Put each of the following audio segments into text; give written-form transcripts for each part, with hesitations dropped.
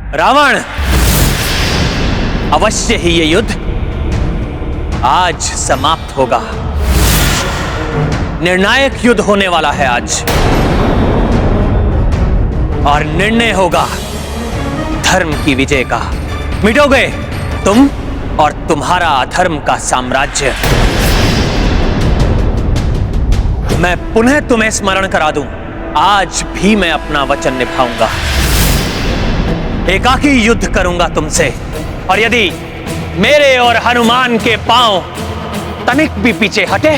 रावण, अवश्य ही ये युद्ध आज समाप्त होगा। निर्णायक युद्ध होने वाला है आज, और निर्णय होगा धर्म की विजय का। मिटोगे तुम और तुम्हारा अधर्म का साम्राज्य। मैं पुनः तुम्हें स्मरण करा दूं, आज भी मैं अपना वचन निभाऊंगा। एकाकी युद्ध करूंगा तुमसे, और यदि मेरे और हनुमान के पांव तनिक भी पीछे हटे,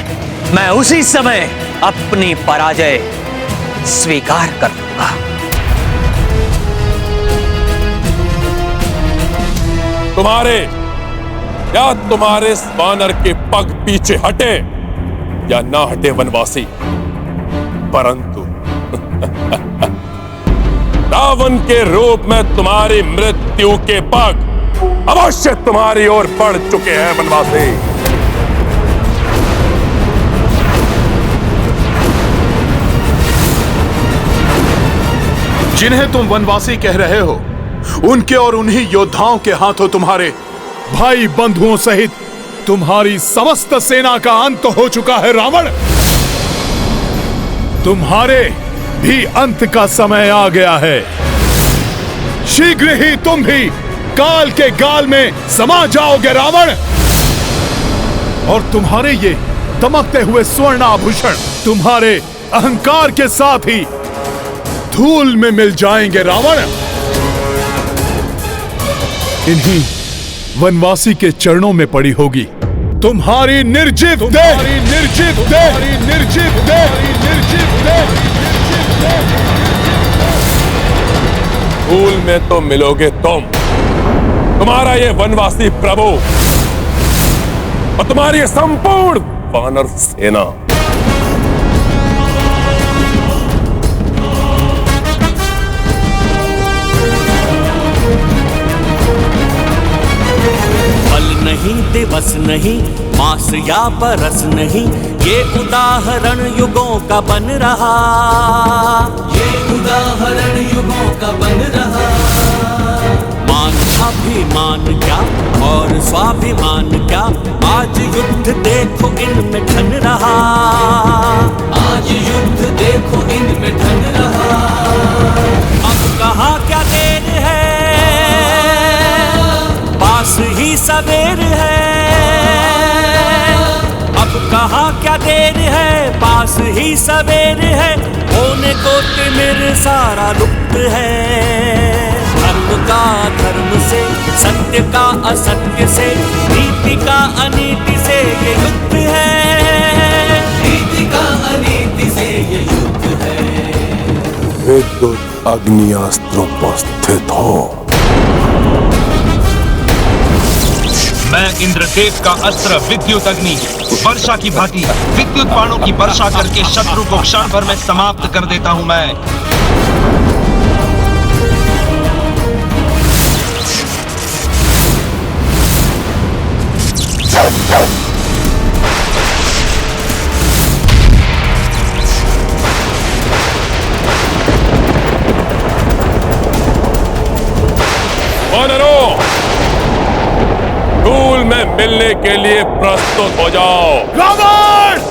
मैं उसी समय अपनी पराजय स्वीकार कर लूंगा। तुम्हारे वानर के पग पीछे हटे या ना हटे वनवासी, परंतु रावण के रूप में तुम्हारी मृत्यु के पग अवश्य तुम्हारी ओर बढ़ चुके हैं वनवासी। जिन्हें तुम वनवासी कह रहे हो, उनके और उन्हीं योद्धाओं के हाथों तुम्हारे भाई बंधुओं सहित तुम्हारी समस्त सेना का अंत हो चुका है रावण। तुम्हारे भी अंत का समय आ गया है। शीघ्र ही तुम भी काल के गाल में समा जाओगे रावण, और तुम्हारे ये दमकते हुए स्वर्ण आभूषण तुम्हारे अहंकार के साथ ही धूल में मिल जाएंगे रावण। इन्हीं वनवासी के चरणों में पड़ी होगी तुम्हारी निर्जीव देह, निर्जीव देह, निर्जीव देह, निर्जीव देह। धूल में तो मिलोगे तुम, तुम्हारा ये वनवासी प्रभु और तुम्हारी संपूर्ण वानर सेना। नहीं दिवस नहीं, मास या बरस नहीं, ये उदाहरण युगों का बन रहा। ये उदाहरण युगों का बन रहा। मान अभिमान क्या और स्वाभिमान क्या, आज युद्ध देखो इनमें ठन रहा। आज युद्ध देखो इनमें ठन रहा। अब कहाँ क्या देर है, पास ही सवेर है। अब कहाँ क्या देर है, पास ही सवेर है। होने को तिमिर सारा लुप्त है। धर्म का धर्म से, सत्य का असत्य से, नीति का अनीति से ये युद्ध है। नीति का अनीति से ये युद्ध है। विद्युत अग्नियास्त्रों पर स्थित हो। मैं इंद्रदेव का अस्त्र विद्युत अग्नि वर्षा की भांति विद्युत बाणों की वर्षा करके शत्रु को क्षण भर में समाप्त कर देता हूं। मैं धूल में मिलने के लिए प्रस्तुत हो जाओ। रावण!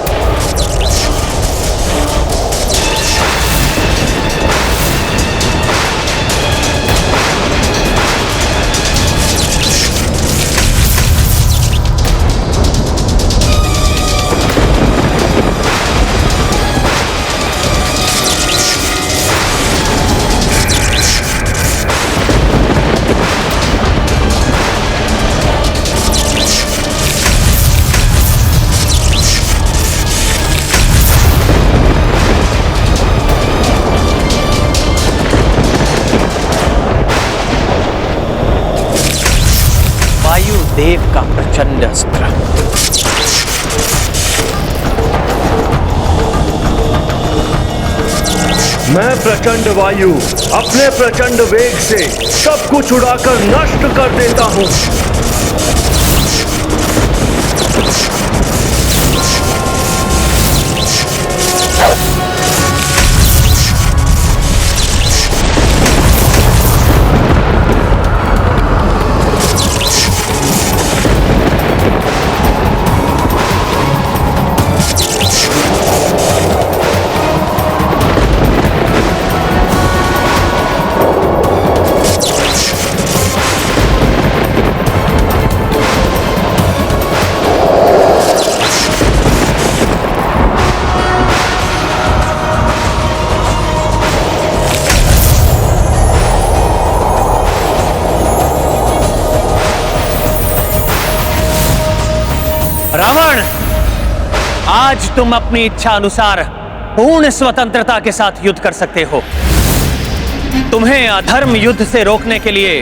देव का प्रचंड अस्त्र। मैं प्रचंड वायु अपने प्रचंड वेग से सब कुछ उड़ाकर नष्ट कर देता हूं। रावण, आज तुम अपनी इच्छा अनुसार पूर्ण स्वतंत्रता के साथ युद्ध कर सकते हो। तुम्हें अधर्म युद्ध से रोकने के लिए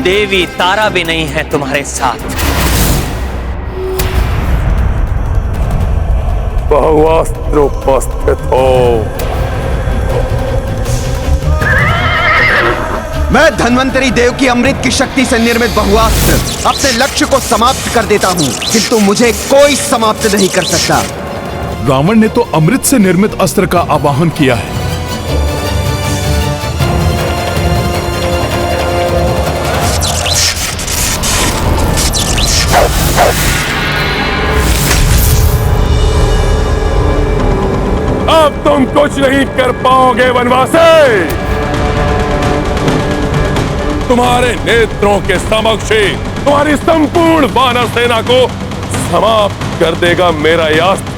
देवी तारा भी नहीं है तुम्हारे साथ। बहुअस्त्र उपस्थित हो। मैं धन्वंतरी देव की अमृत की शक्ति से निर्मित बहुअस्त्र अपने लक्ष्य को समाप्त कर देता हूँ, किंतु मुझे कोई समाप्त नहीं कर सकता। रावण ने तो अमृत से निर्मित अस्त्र का आवाहन किया है। अब तुम कुछ नहीं कर पाओगे वनवासी। तुम्हारे नेत्रों के समक्ष ही तुम्हारी संपूर्ण वानर सेना को समाप्त कर देगा मेरा यह अस्त्र।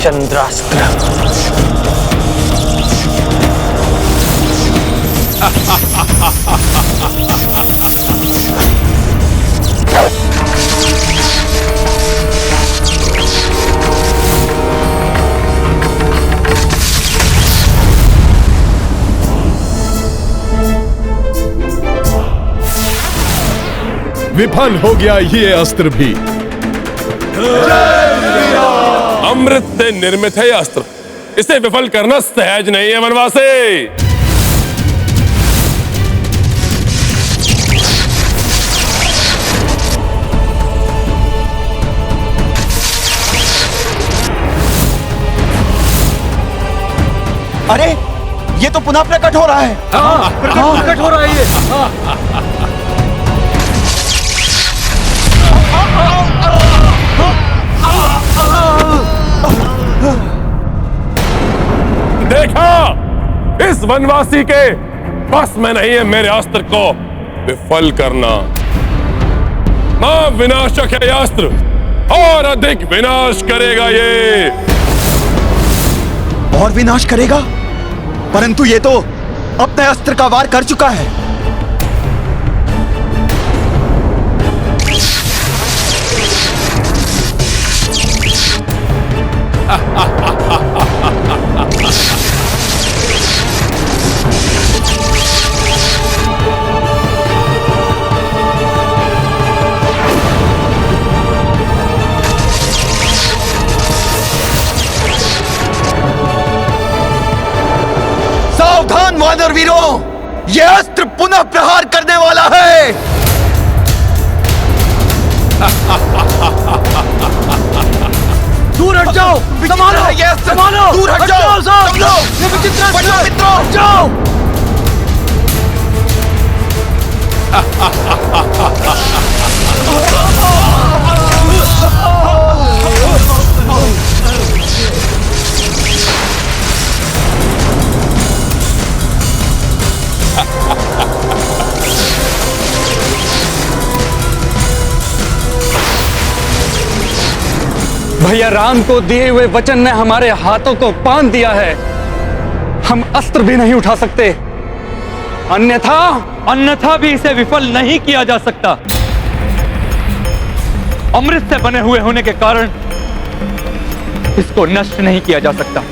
चंद्रास्त्र। विफल हो गया ये अस्त्र भी। अमृत से निर्मित है यह अस्त्र, इसे विफल करना सहज नहीं है वनवासी। अरे ये तो पुनः प्रकट हो रहा है। प्रकट हो रहा है ये। देखा, इस वनवासी के बस में नहीं है मेरे अस्त्र को विफल करना। विनाशक है यह अस्त्र, और अधिक विनाश करेगा ये। और विनाश करेगा? परंतु ये तो अपने अस्त्र का वार कर चुका है। सावधान वानर वीरों, यह अस्त्र पुनः प्रहार करने वाला है। दूर हट जाओ, संभालो, ये अस्त्र, संभालो, दूर हट जाओ सब लोग। ये विचित्र अस्त्र है। मित्रों, हट जाओ। भैया राम को दिए हुए वचन ने हमारे हाथों को बांध दिया है। हम अस्त्र भी नहीं उठा सकते, अन्यथा भी इसे विफल नहीं किया जा सकता। अमृत से बने हुए होने के कारण इसको नष्ट नहीं किया जा सकता।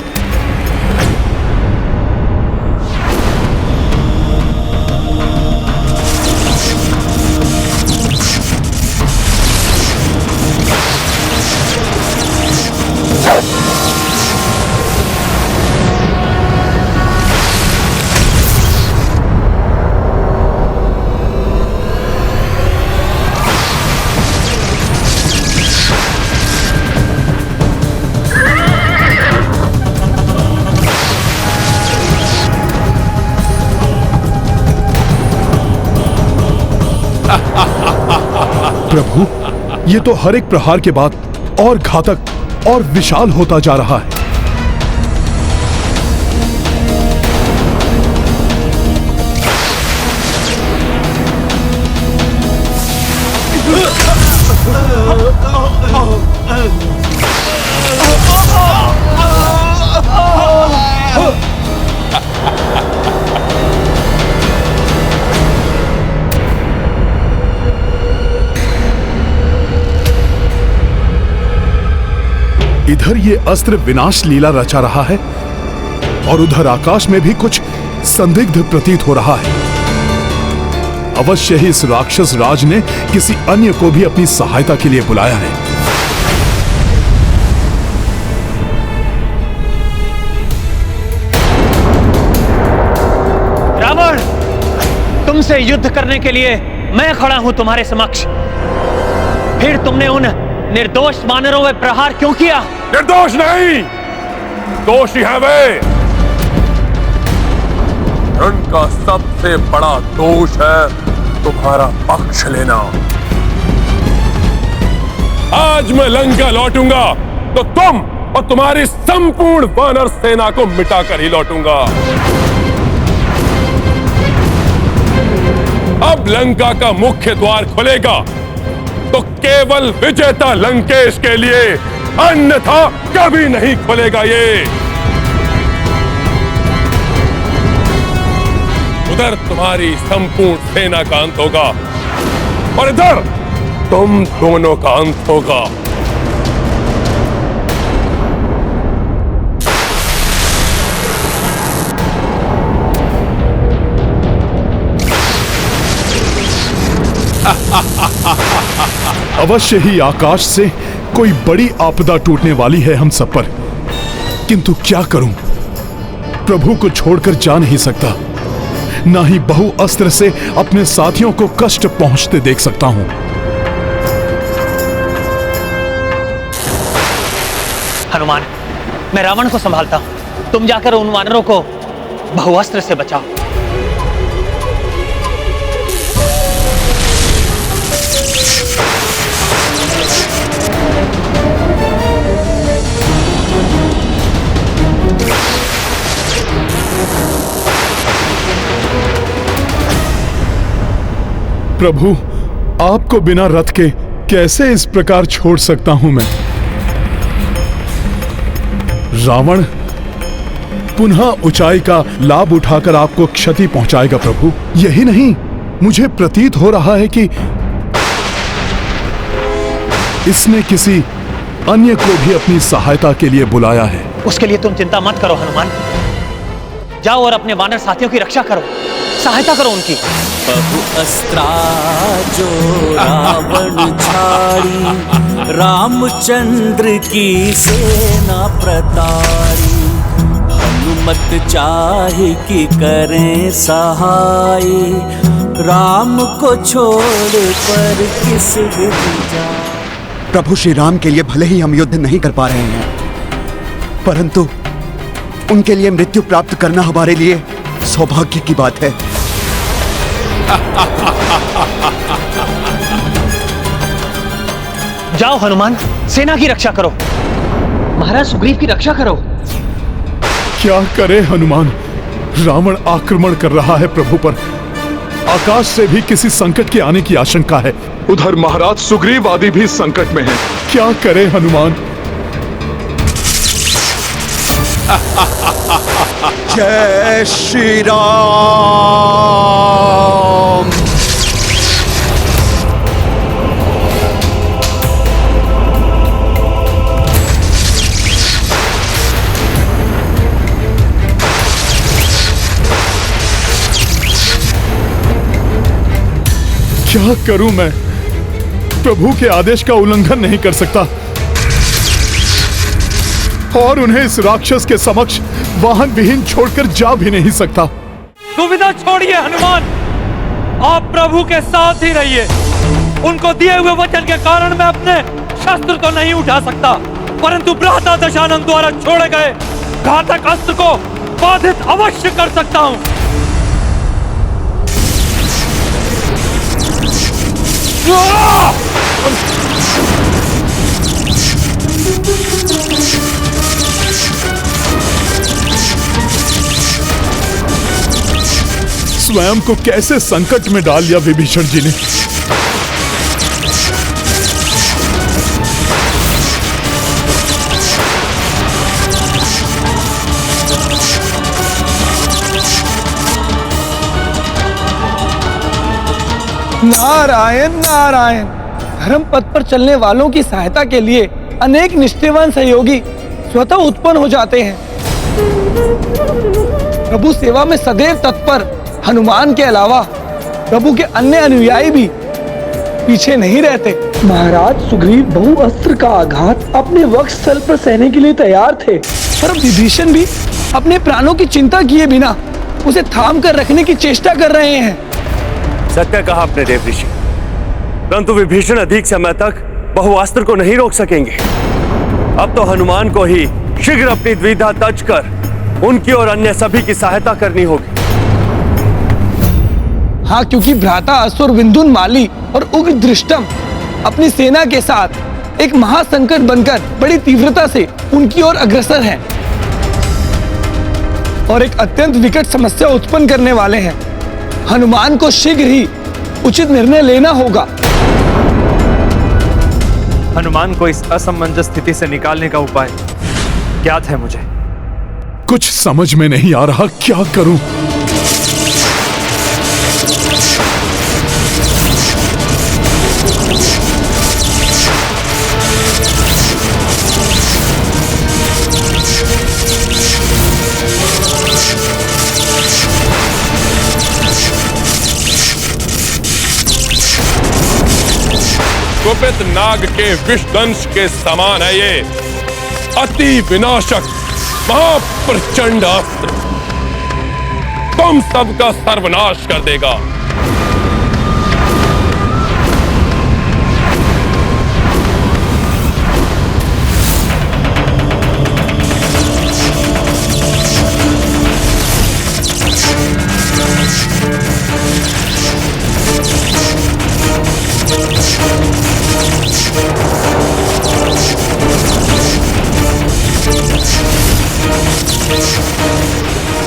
प्रभु, ये तो हर एक प्रहार के बाद और घातक और विशाल होता जा रहा है। इधर ये अस्त्र विनाश लीला रचा रहा है और उधर आकाश में भी कुछ संदिग्ध प्रतीत हो रहा है। अवश्य ही इस राक्षस राज ने किसी अन्य को भी अपनी सहायता के लिए बुलाया है। रावण, तुमसे युद्ध करने के लिए मैं खड़ा हूं तुम्हारे समक्ष। फिर तुमने उन निर्दोष वानरों में प्रहार क्यों किया? निर्दोष नहीं, दोषी है वे। उनका सबसे बड़ा दोष है तुम्हारा पक्ष लेना। आज मैं लंका लौटूंगा तो तुम और तुम्हारी संपूर्ण वानर सेना को मिटाकर ही लौटूंगा। अब लंका का मुख्य द्वार खुलेगा तो केवल विजेता लंकेश के लिए, अन्यथा कभी नहीं खुलेगा ये। उधर तुम्हारी संपूर्ण सेना का अंत होगा और इधर तुम दोनों का अंत होगा। अवश्य ही आकाश से कोई बड़ी आपदा टूटने वाली है हम सब पर, किंतु क्या करूं? प्रभु को छोड़कर जा नहीं सकता, ना ही बहु अस्त्र से अपने साथियों को कष्ट पहुंचते देख सकता हूं। हनुमान, मैं रावण को संभालता हूं। तुम जाकर उन वानरों को बहुअस्त्र से बचाओ। प्रभु, आपको बिना रथ के कैसे इस प्रकार छोड़ सकता हूं मैं? रावण पुनः ऊंचाई का लाभ उठाकर आपको क्षति पहुंचाएगा प्रभु। यही नहीं, मुझे प्रतीत हो रहा है कि इसने किसी अन्य को भी अपनी सहायता के लिए बुलाया है। उसके लिए तुम चिंता मत करो हनुमान। जाओ और अपने वानर साथियों की रक्षा करो, सहायता करो उनकी। बहु अस्त्रा जो रावण छाड़ी, रामचंद्र की सेना प्रताड़ी। हनुमत चाहे कि करें सहाय, राम को छोड़ पर किस विधि जाए। प्रभु श्री राम के लिए भले ही हम युद्ध नहीं कर पा रहे हैं, परंतु उनके लिए मृत्यु प्राप्त करना हमारे लिए सौभाग्य की बात है। जाओ हनुमान, सेना की रक्षा करो, महाराज सुग्रीव की रक्षा करो। क्या करे हनुमान, रावण आक्रमण कर रहा है प्रभु पर। आकाश से भी किसी संकट के आने की आशंका है। उधर महाराज सुग्रीव आदि भी संकट में हैं। क्या करे हनुमान? जय श्री राम। क्या करूं मैं? प्रभु के आदेश का उल्लंघन नहीं कर सकता और उन्हें इस राक्षस के समक्ष वाहन विहीन छोड़कर जा भी नहीं सकता। दुविधा छोड़िए हनुमान, आप प्रभु के साथ ही रहिए। उनको दिए हुए वचन के कारण मैं अपने शस्त्र तो नहीं उठा सकता, परंतु भ्राता दशानन द्वारा छोड़े गए घातक अस्त्र को बाधित अवश्य कर सकता हूं। स्वयं को कैसे संकट में डाल दिया विभीषण जी ने। नारायण नारायण। धर्म पथ पर चलने वालों की सहायता के लिए अनेक निष्ठावान सहयोगी स्वतः उत्पन्न हो जाते हैं। प्रभु सेवा में सदैव तत्पर हनुमान के अलावा प्रभु के अन्य अनुयायी भी पीछे नहीं रहते। महाराज सुग्रीव बहु अस्त्र का आघात अपने वक्षस्थल पर सहने के लिए तैयार थे, पर विभीषण भी अपने प्राणों की चिंता किए बिना उसे थाम कर रखने की चेष्टा कर रहे हैं। सत्य कहा अपने देव ऋषि, परंतु विभीषण अधिक समय तक बहुअस्त्र को नहीं रोक सकेंगे। अब तो हनुमान को ही शीघ्र अपनी द्विधा तज कर उनकी और अन्य सभी की सहायता करनी होगी। हाँ, क्योंकि भ्राता असुर विंधुन माली और उग्र दृष्टम अपनी सेना के साथ एक महासंकट बनकर बड़ी तीव्रता से उनकी ओर अग्रसर हैं और एक अत्यंत विकट समस्या उत्पन्न करने वाले हैं। हनुमान को शीघ्र ही उचित निर्णय लेना होगा। हनुमान को इस असमंजस स्थिति से निकालने का उपाय ज्ञात है मुझे। कुछ समझ में नहीं आ रहा, क्या करूं? कुपित नाग के विषदंश के समान है ये अति विनाशक महाप्रचंड अस्त्र, तुम सबका सर्वनाश कर देगा।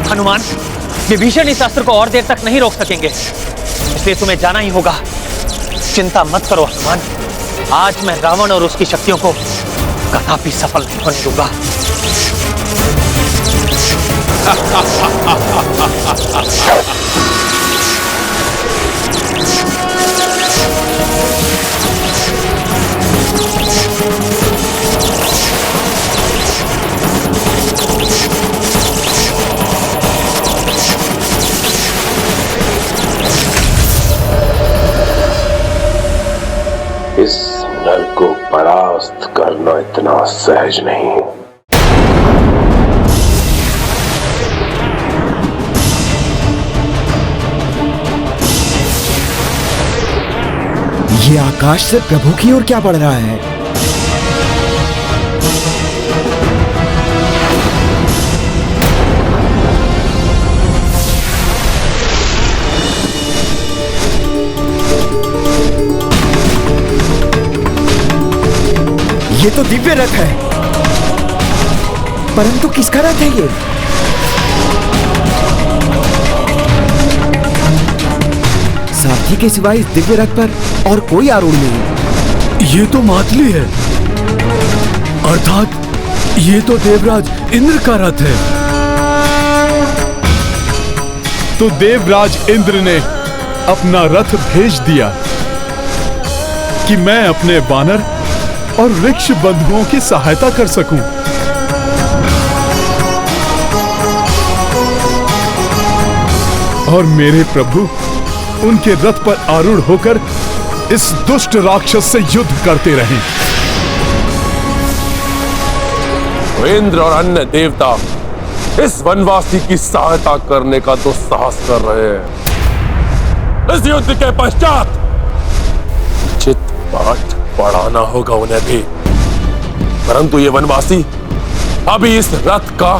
हनुमान, विभीषण इस अस्त्र को और देर तक नहीं रोक सकेंगे, इसलिए तुम्हें जाना ही होगा। चिंता मत करो हनुमान, आज मैं रावण और उसकी शक्तियों को कदापि सफल नहीं होने दूंगा। इस नर को परास्त करना इतना सहज नहीं। ये आकाश से प्रभु की ओर क्या बढ़ रहा है? ये तो दिव्य रथ है, परंतु किसका रथ है ये? सारथी के सिवाय इस दिव्य रथ पर और कोई आरूढ़ नहीं। ये तो मातली है, अर्थात ये तो देवराज इंद्र का रथ है। तो देवराज इंद्र ने अपना रथ भेज दिया कि मैं अपने वानर और वृक्ष बंधुओं की सहायता कर सकूं। और मेरे प्रभु उनके रथ पर आरूढ़ होकर इस दुष्ट राक्षस से युद्ध करते रहें। इंद्र और अन्य देवता इस वनवासी की सहायता करने का दुस्साहस कर रहे हैं। इस युद्ध के पश्चात चित पाठ पढ़ाना होगा उन्हें भी, परंतु ये वनवासी अभी इस रथ का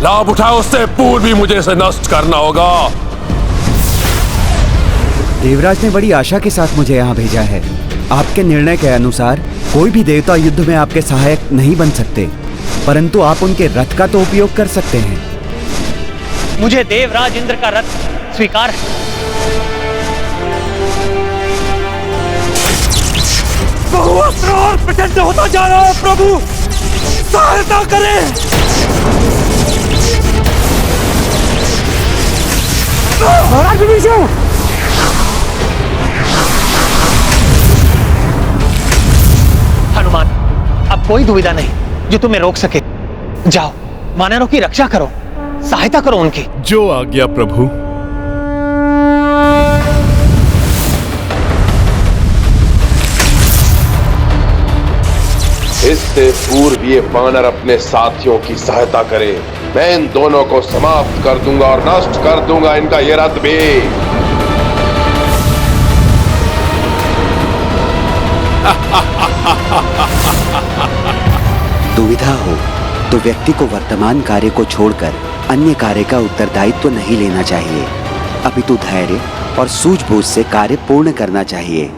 लाभ उठाए उससे पूर्व भी मुझे इसे नष्ट करना होगा। देवराज ने बड़ी आशा के साथ मुझे यहाँ भेजा है। आपके निर्णय के अनुसार कोई भी देवता युद्ध में आपके सहायक नहीं बन सकते, परंतु आप उनके रथ का तो उपयोग कर सकते हैं। मुझे देवराज इंद्र का रथ स्वीकार है। बहुअस्त्र और प्रचंड होता जा रहा है प्रभु, सहायता करें। महाराज विभीषण, हनुमान, अब कोई दुविधा नहीं जो तुम्हें रोक सके। जाओ, वानरों की रक्षा करो, सहायता करो उनकी। जो आज्ञा प्रभु। इससे पूर्व ये वानर अपने साथियों की सहायता करे, मैं इन दोनों को समाप्त कर दूंगा और नष्ट कर दूंगा इनका ये रथ भी। दुविधा हो तो व्यक्ति को वर्तमान कार्य को छोड़कर अन्य कार्य का उत्तरदायित्व नहीं लेना चाहिए, अपितु धैर्य और सूझबूझ से कार्य पूर्ण करना चाहिए।